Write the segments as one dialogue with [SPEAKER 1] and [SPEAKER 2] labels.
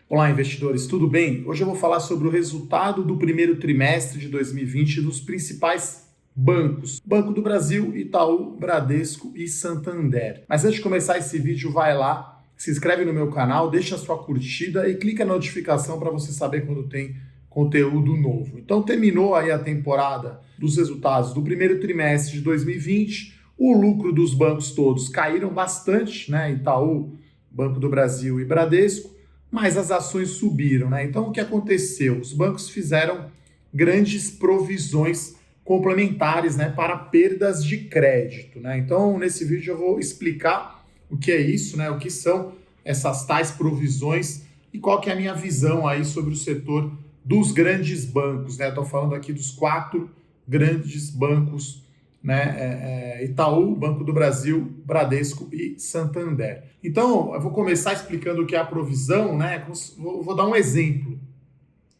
[SPEAKER 1] Olá, investidores, tudo bem? Hoje eu vou falar sobre o resultado do primeiro trimestre de 2020 dos principais bancos. Banco do Brasil, Itaú, Bradesco e Santander. Mas antes de começar esse vídeo, vai lá, se inscreve no meu canal, deixa a sua curtida e clica na notificação para você saber quando tem conteúdo novo. Então terminou aí a temporada dos resultados do primeiro trimestre de 2020. O lucro dos bancos todos caíram bastante, né? Itaú, Banco do Brasil e Bradesco. Mas as ações subiram, né? Então o que aconteceu? Os bancos fizeram grandes provisões complementares, né, para perdas de crédito, né? Então nesse vídeo eu vou explicar o que é isso, né? O que são essas tais provisões e qual que é a minha visão aí sobre o setor dos grandes bancos, né? Estou falando aqui dos 4 grandes bancos, né? Itaú, Banco do Brasil, Bradesco e Santander. Então, eu vou começar explicando o que é a provisão, né? Vou dar um exemplo.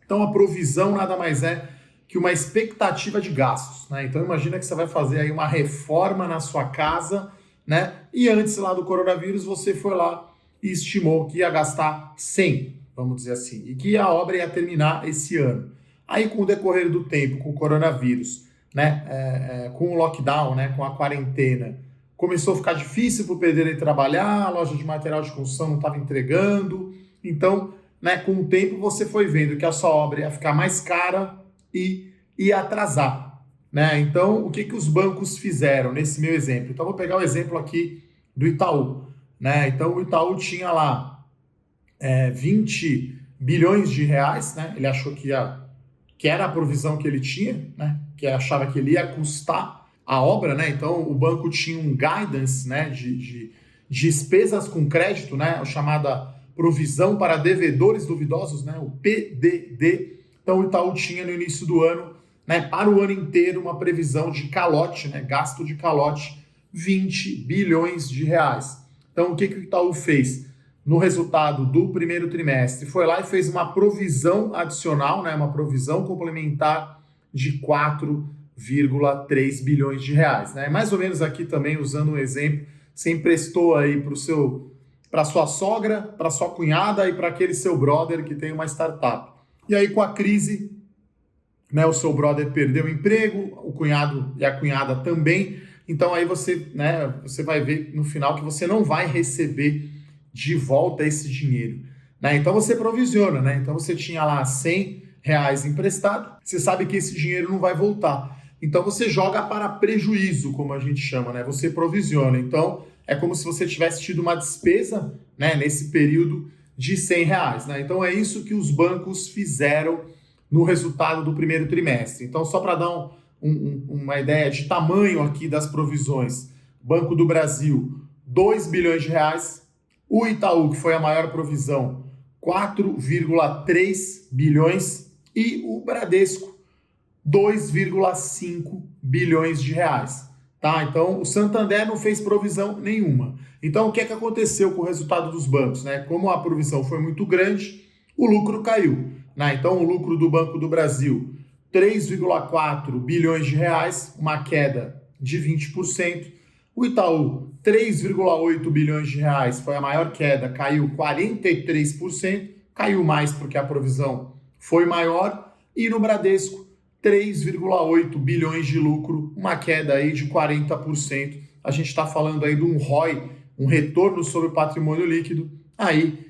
[SPEAKER 1] Então, a provisão nada mais é que uma expectativa de gastos, né? Então, imagina que você vai fazer aí uma reforma na sua casa, né? E antes lá do coronavírus, você foi lá e estimou que ia gastar 100, vamos dizer assim, e que a obra ia terminar esse ano. Aí, com o decorrer do tempo, com o coronavírus, né, com o lockdown, né, com a quarentena, começou a ficar difícil para o pedreiro ir trabalhar, a loja de material de construção não estava entregando, então, né, com o tempo você foi vendo que a sua obra ia ficar mais cara e ia atrasar, né? Então, o que os bancos fizeram nesse meu exemplo? Então, vou pegar o exemplo aqui do Itaú, né? Então, o Itaú tinha lá 20 bilhões de reais, né? Ele achou que era a provisão que ele tinha, né? Que achava que ele ia custar a obra, né? Então o banco tinha um guidance, né? De despesas com crédito, né? A chamada provisão para devedores duvidosos, né? O PDD. Então o Itaú tinha no início do ano, né? Para o ano inteiro uma previsão de calote, né? Gasto de calote, 20 bilhões de reais. Então o que o Itaú fez? No resultado do primeiro trimestre, foi lá e fez uma provisão adicional, né, uma provisão complementar de 4,3 bilhões de reais. Né? Mais ou menos aqui também, usando um exemplo, você emprestou aí para sua sogra, para sua cunhada e para aquele seu brother que tem uma startup. E aí com a crise, né, o seu brother perdeu o emprego, o cunhado e a cunhada também, então aí você vai ver no final que você não vai receber de volta esse dinheiro, né? Então você provisiona, né? Então você tinha lá 100 reais emprestado, você sabe que esse dinheiro não vai voltar. Então você joga para prejuízo, como a gente chama, né? Você provisiona. Então é como se você tivesse tido uma despesa, né, nesse período de 100 reais, né? Então é isso que os bancos fizeram no resultado do primeiro trimestre. Então só para dar uma ideia de tamanho aqui das provisões, Banco do Brasil, 2 bilhões de reais, o Itaú, que foi a maior provisão, 4,3 bilhões e o Bradesco, 2,5 bilhões de reais. Tá? Então, o Santander não fez provisão nenhuma. Então, o que aconteceu com o resultado dos bancos? Né? Como a provisão foi muito grande, o lucro caiu. Né? Então, o lucro do Banco do Brasil, 3,4 bilhões de reais, uma queda de 20%. O Itaú, 3,8 bilhões de reais, foi a maior queda, caiu 43%, caiu mais porque a provisão foi maior. E no Bradesco, 3,8 bilhões de lucro, uma queda aí de 40%. A gente está falando aí de um ROI, um retorno sobre o patrimônio líquido, aí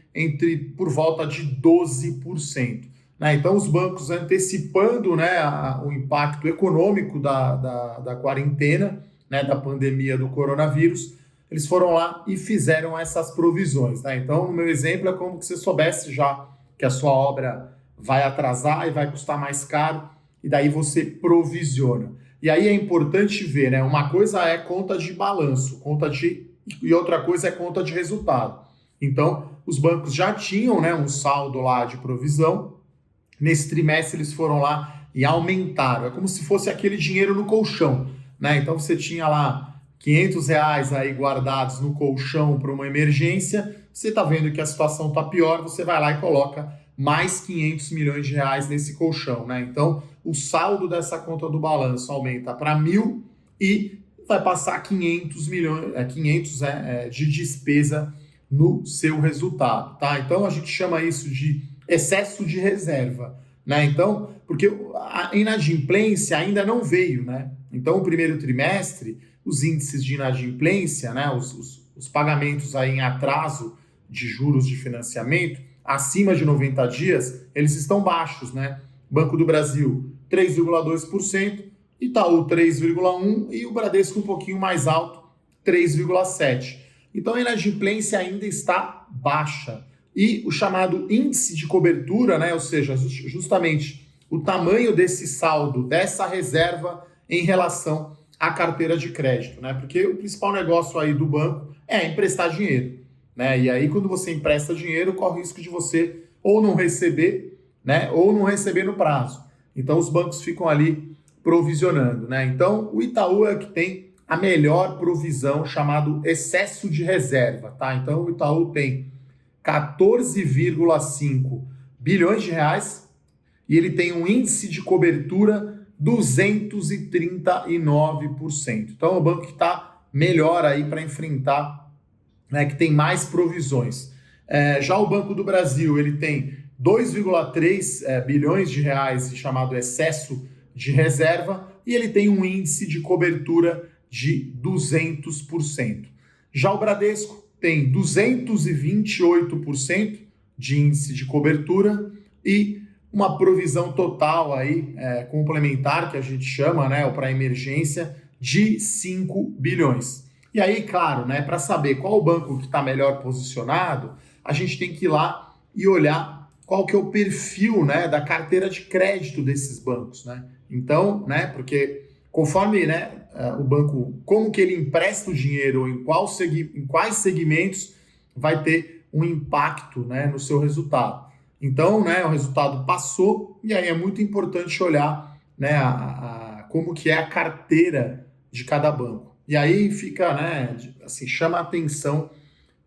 [SPEAKER 1] por volta de 12%. Né? Então os bancos antecipando, né, o impacto econômico da quarentena, né, da pandemia do coronavírus, eles foram lá e fizeram essas provisões. Né? Então, no meu exemplo, é como que você soubesse já que a sua obra vai atrasar e vai custar mais caro, e daí você provisiona. E aí é importante ver, né? Uma coisa é conta de balanço, e outra coisa é conta de resultado. Então, os bancos já tinham, né, um saldo lá de provisão. Nesse trimestre, eles foram lá e aumentaram. É como se fosse aquele dinheiro no colchão. Né? Então você tinha lá 500 reais aí guardados no colchão para uma emergência, você está vendo que a situação está pior, você vai lá e coloca mais 500 milhões de reais nesse colchão. Né? Então o saldo dessa conta do balanço aumenta para 1.000 e vai passar 500 milhões, de despesa no seu resultado, tá? Então a gente chama isso de excesso de reserva, né? Então, porque a inadimplência ainda não veio, né? Então, o primeiro trimestre, os índices de inadimplência, né? Os pagamentos aí em atraso de juros de financiamento, acima de 90 dias, eles estão baixos, né? Banco do Brasil, 3,2%, Itaú, 3,1% e o Bradesco um pouquinho mais alto, 3,7%. Então, a inadimplência ainda está baixa. E o chamado índice de cobertura, né, ou seja, justamente o tamanho desse saldo, dessa reserva em relação à carteira de crédito, né? Porque o principal negócio aí do banco é emprestar dinheiro, né? E aí, quando você empresta dinheiro, corre o risco de você ou não receber, né, ou não receber no prazo. Então, os bancos ficam ali provisionando, né? Então, o Itaú é o que tem a melhor provisão, chamado excesso de reserva, tá? Então, o Itaú tem 14,5 bilhões de reais e ele tem um índice de cobertura 239%. Então, é o banco que está melhor aí para enfrentar, né, que tem mais provisões. Já o Banco do Brasil, ele tem 2,3 bilhões de reais chamado excesso de reserva e ele tem um índice de cobertura de 200%. Já o Bradesco tem 228% de índice de cobertura e uma provisão total aí, complementar, que a gente chama, né, ou para emergência, de 5 bilhões. E aí, claro, né, para saber qual o banco que está melhor posicionado, a gente tem que ir lá e olhar qual que é o perfil, né, da carteira de crédito desses bancos, né? Então, né, porque conforme, né, o banco, como que ele empresta o dinheiro, em quais segmentos vai ter um impacto, né, no seu resultado. Então, né, o resultado passou e aí é muito importante olhar, né, como que é a carteira de cada banco. E aí fica, né, assim, chama a atenção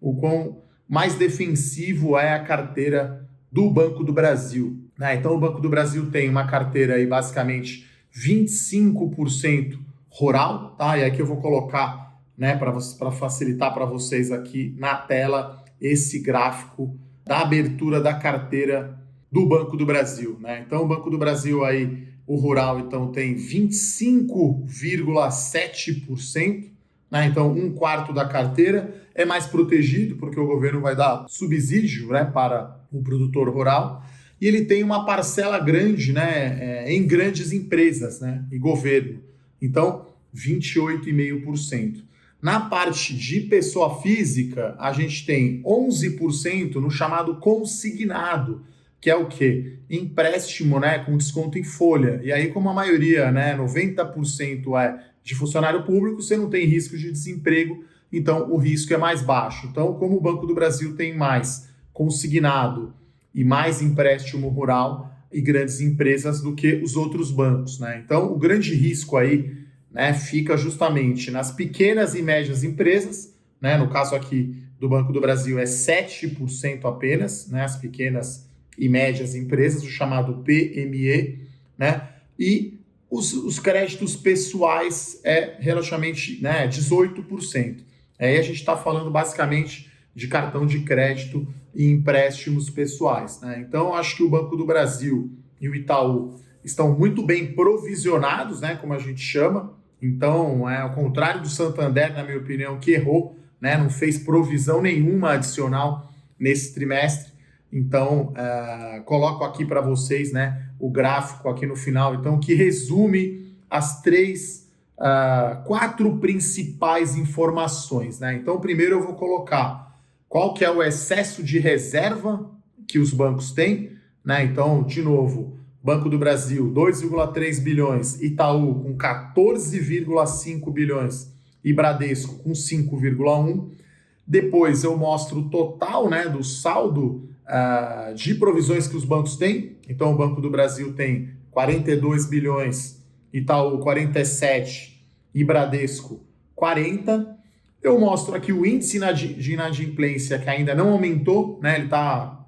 [SPEAKER 1] o quão mais defensivo é a carteira do Banco do Brasil, né? Então, o Banco do Brasil tem uma carteira aí basicamente 25% rural, tá? E aqui eu vou colocar, né, para facilitar para vocês aqui na tela esse gráfico da abertura da carteira do Banco do Brasil, né? Então, o Banco do Brasil aí, o rural, então, tem 25,7%, né? Então, um quarto da carteira é mais protegido, porque o governo vai dar subsídio, né, para o produtor rural, e ele tem uma parcela grande, né, em grandes empresas, né, e governo. Então, 28,5%. Na parte de pessoa física, a gente tem 11% no chamado consignado, que é o quê? Empréstimo, né, com desconto em folha. E aí, como a maioria, né, 90% é de funcionário público, você não tem risco de desemprego, então o risco é mais baixo. Então, como o Banco do Brasil tem mais consignado e mais empréstimo rural e grandes empresas do que os outros bancos, né? Então, o grande risco aí, né, fica justamente nas pequenas e médias empresas, né? No caso aqui do Banco do Brasil é 7% apenas, né? As pequenas e médias empresas, o chamado PME, né? E os créditos pessoais é relativamente, né, 18%. Aí a gente está falando basicamente de cartão de crédito e empréstimos pessoais, né? Então, acho que o Banco do Brasil e o Itaú estão muito bem provisionados, né, como a gente chama. Então, ao contrário do Santander, na minha opinião, que errou, né, não fez provisão nenhuma adicional nesse trimestre. Então, coloco aqui para vocês, né, o gráfico aqui no final, então, que resume as quatro principais informações, né? Então, primeiro eu vou colocar qual que é o excesso de reserva que os bancos têm, né? Então, de novo, Banco do Brasil, 2,3 bilhões, Itaú com 14,5 bilhões e Bradesco com 5,1. Depois eu mostro o total, né, do saldo de provisões que os bancos têm. Então, o Banco do Brasil tem 42 bilhões, Itaú 47 e Bradesco 40. Eu mostro aqui o índice de inadimplência que ainda não aumentou, né? Ele está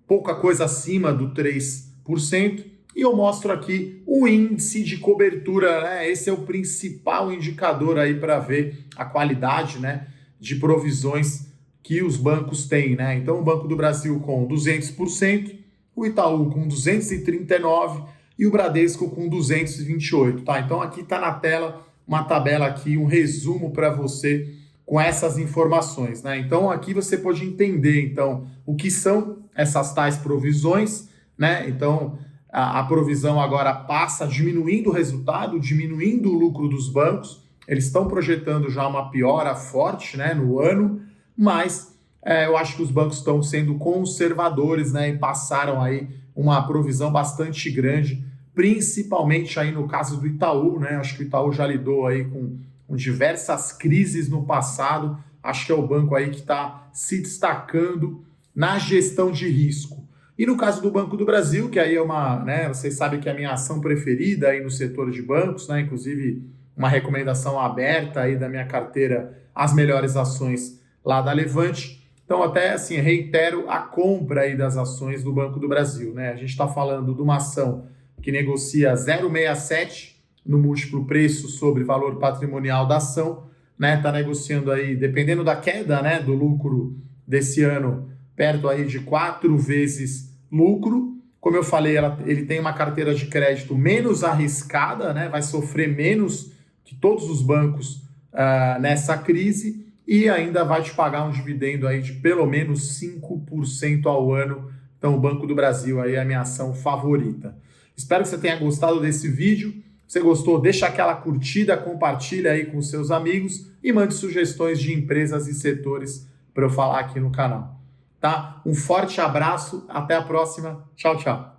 [SPEAKER 1] pouca coisa acima do 3%. E eu mostro aqui o índice de cobertura, né? Esse é o principal indicador aí para ver a qualidade, né, de provisões que os bancos têm, né? Então, o Banco do Brasil com 200%, o Itaú com 239% e o Bradesco com 228%, tá? Então, aqui está na tela uma tabela aqui, um resumo para você com essas informações, né? Então, aqui você pode entender, então, o que são essas tais provisões, né? Então, a provisão agora passa diminuindo o resultado, diminuindo o lucro dos bancos. Eles estão projetando já uma piora forte, né, no ano, mas eu acho que os bancos estão sendo conservadores, né, e passaram aí uma provisão bastante grande, principalmente aí no caso do Itaú, né? Acho que o Itaú já lidou aí com diversas crises no passado. Acho que é o banco aí que está se destacando na gestão de risco. E no caso do Banco do Brasil, que aí é uma, né, vocês sabem que é a minha ação preferida aí no setor de bancos, né, inclusive uma recomendação aberta aí da minha carteira, as melhores ações lá da Levante. Então, até assim, reitero a compra aí das ações do Banco do Brasil, né? A gente está falando de uma ação que negocia 0,67 no múltiplo preço sobre valor patrimonial da ação, né? Está negociando aí, dependendo da queda, né, do lucro desse ano, perto aí de 4 vezes lucro. Como eu falei, ele tem uma carteira de crédito menos arriscada, né? Vai sofrer menos que todos os bancos nessa crise e ainda vai te pagar um dividendo aí de pelo menos 5% ao ano. Então, o Banco do Brasil aí é a minha ação favorita. Espero que você tenha gostado desse vídeo. Se você gostou, deixa aquela curtida, compartilha aí com seus amigos e mande sugestões de empresas e setores para eu falar aqui no canal. Tá? Um forte abraço, até a próxima. Tchau, tchau.